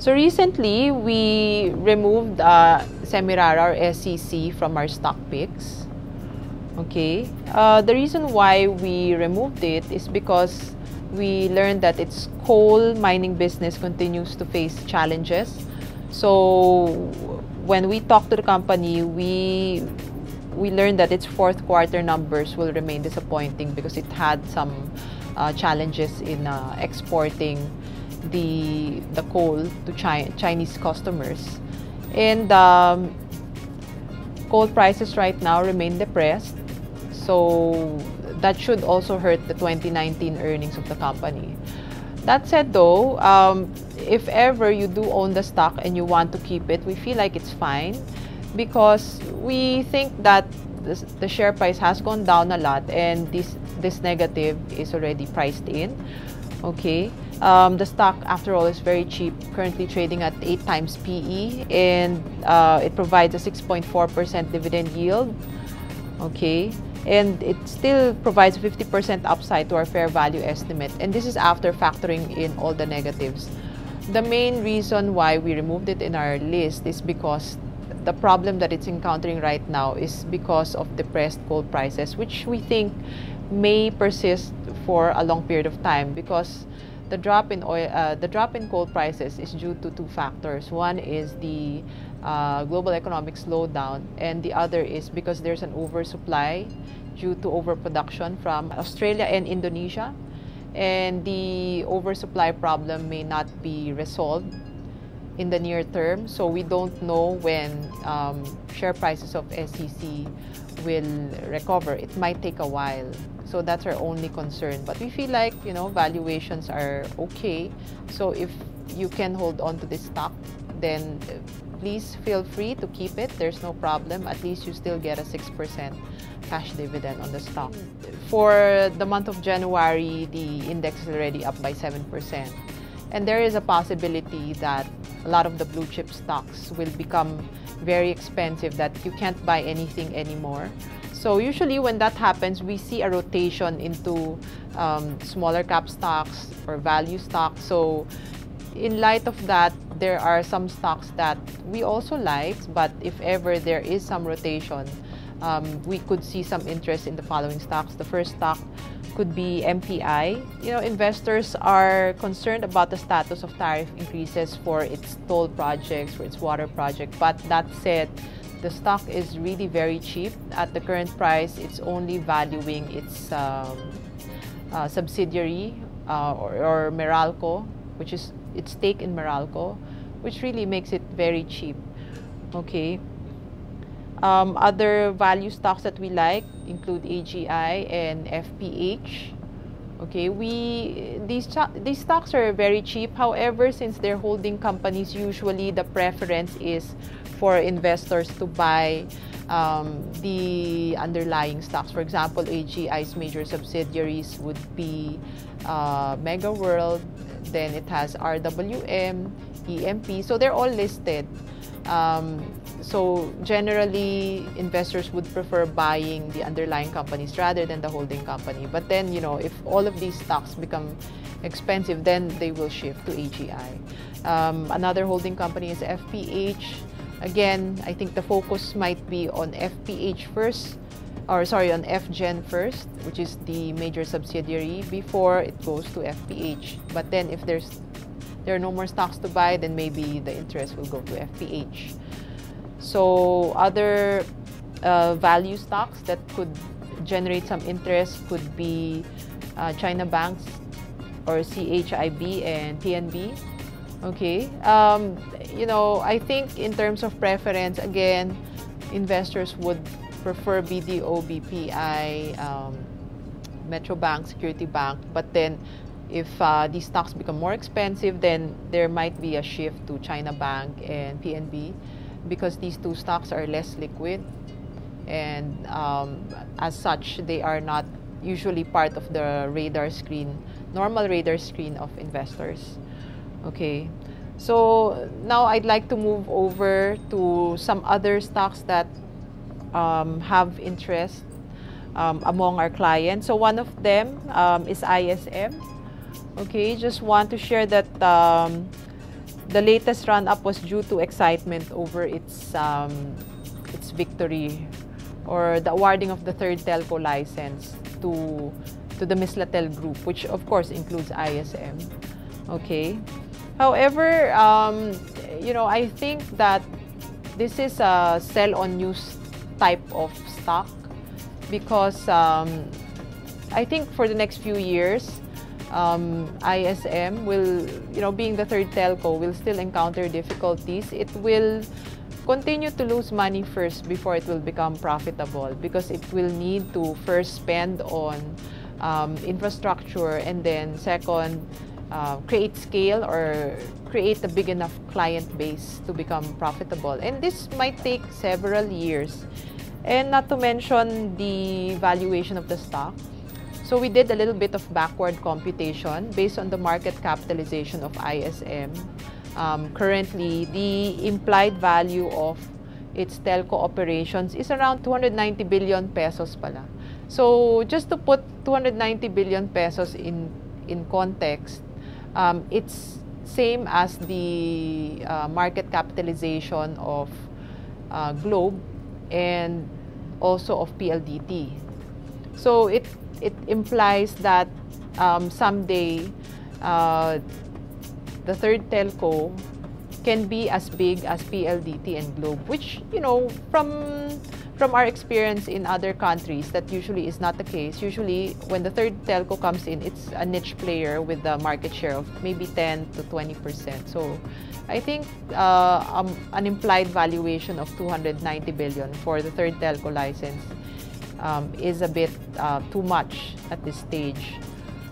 So recently, we removed Semirara or SCC from our stock picks. Okay. The reason why we removed it is because we learned that its coal mining business continues to face challenges. So when we talked to the company, we learned that its fourth quarter numbers will remain disappointing because it had some challenges in exporting the coal to Chinese customers. And coal prices right now remain depressed. So that should also hurt the 2019 earnings of the company. That said though, if ever you do own the stock and you want to keep it, we feel like it's fine because we think that the share price has gone down a lot and this negative is already priced in. Okay. The stock, after all, is very cheap, currently trading at 8 times PE, and it provides a 6.4% dividend yield. Okay. And it still provides 50% upside to our fair value estimate. And this is after factoring in all the negatives. The main reason why we removed it in our list is because the problem that it's encountering right now is because of depressed coal prices, which we think may persist for a long period of time because the drop in coal prices is due to two factors. One is the global economic slowdown, and the other is because there's an oversupply due to overproduction from Australia and Indonesia, and the oversupply problem may not be resolved in the near term. So we don't know when share prices of SCC will recover. It might take a while. So that's our only concern. But we feel like, you know, valuations are okay. So if you can hold on to this stock, then please feel free to keep it. There's no problem. At least you still get a 6% cash dividend on the stock. For the month of January, the index is already up by 7%. And there is a possibility that a lot of the blue chip stocks will become very expensive, that you can't buy anything anymore. So usually when that happens, we see a rotation into smaller cap stocks or value stocks. So in light of that, there are some stocks that we also like, but if ever there is some rotation, we could see some interest in the following stocks. The first stock could be MPI. You know, investors are concerned about the status of tariff increases for its toll projects, for its water project. But that said, the stock is really very cheap. At the current price, it's only valuing its subsidiary or Meralco, which is its stake in Meralco, which really makes it very cheap. Okay. Other value stocks that we like include AGI and FPH. Okay, these stocks are very cheap. However, since they're holding companies, usually the preference is for investors to buy the underlying stocks. For example, AGI's major subsidiaries would be Mega World, then it has RWM, EMP. So they're all listed. So generally, investors would prefer buying the underlying companies rather than the holding company. But then, you know, if all of these stocks become expensive, then they will shift to AGI. Another holding company is FPH. Again, I think the focus might be on FPH first, or sorry, on FGEN first, which is the major subsidiary, before it goes to FPH. But then if there are no more stocks to buy, then maybe the interest will go to FPH. So other value stocks that could generate some interest could be China banks or CHIB and PNB. Okay. You know, I think in terms of preference, again, investors would prefer BDO, BPI, Metro Bank, Security Bank. But then if these stocks become more expensive, then there might be a shift to China Bank and PNB, because these two stocks are less liquid, and as such, they are not usually part of the radar screen, normal radar screen of investors. Okay, so now I'd like to move over to some other stocks that have interest among our clients. So one of them is ISM. Okay, just want to share that The latest run-up was due to excitement over its victory, or the awarding of the third telco license to the Mislatel group, which of course includes ISM. Okay. However, I think that this is a sell on news type of stock, because I think for the next few years, ISM will, being the third telco, will still encounter difficulties. It will continue to lose money first before it will become profitable, because it will need to first spend on infrastructure, and then second, create scale or create a big enough client base to become profitable. And this might take several years. And not to mention the valuation of the stock. So we did a little bit of backward computation based on the market capitalization of ISM. Currently, the implied value of its telco operations is around 290 billion pesos pala. So just to put 290 billion pesos in context, it's same as the market capitalization of Globe and also of PLDT. So it implies that someday the third telco can be as big as PLDT and Globe, which, from our experience in other countries, that usually is not the case. Usually, when the third telco comes in, it's a niche player with a market share of maybe 10 to 20%. So I think an implied valuation of 290 billion for the third telco license is a bit too much at this stage.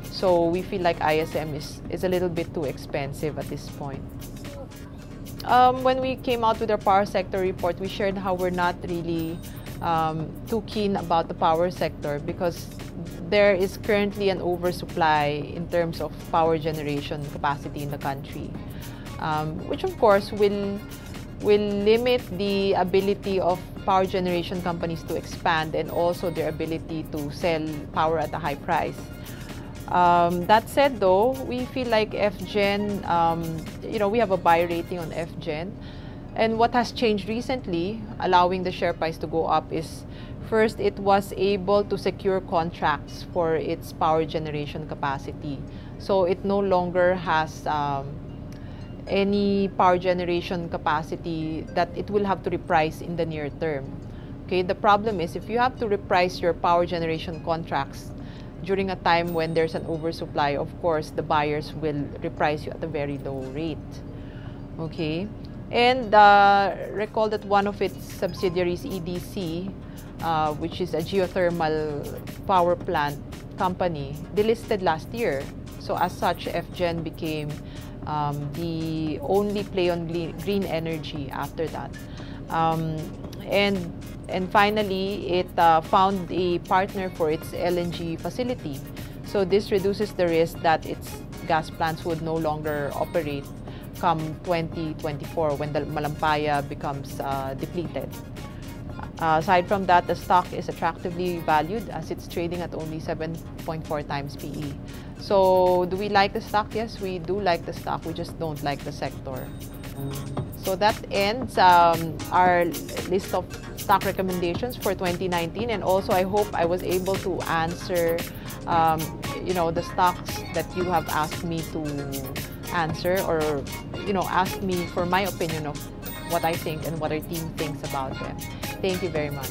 So we feel like ISM is a little bit too expensive at this point. When we came out with our power sector report, we shared how we're not really too keen about the power sector, because there is currently an oversupply in terms of power generation capacity in the country, which of course will limit the ability of power generation companies to expand, and also their ability to sell power at a high price. That said, though, we feel like FGEN, we have a buy rating on FGEN. And what has changed recently, allowing the share price to go up, is first, it was able to secure contracts for its power generation capacity. So it no longer has any power generation capacity that it will have to reprice in the near term. Okay, the problem is, if you have to reprice your power generation contracts during a time when there's an oversupply, of course, the buyers will reprice you at a very low rate. Okay, and recall that one of its subsidiaries, EDC, which is a geothermal power plant company, delisted last year. So as such, FGEN became the only play on green energy after that. And finally, it found a partner for its LNG facility. So this reduces the risk that its gas plants would no longer operate come 2024, when the Malampaya becomes depleted. Aside from that, the stock is attractively valued, as it's trading at only 7.4 times PE. So do we like the stock? Yes, we do like the stock. We just don't like the sector. So that ends our list of stock recommendations for 2019. And also, I hope I was able to answer, the stocks that you have asked me to answer, or, ask me for my opinion of what I think and what our team thinks about them. Thank you very much.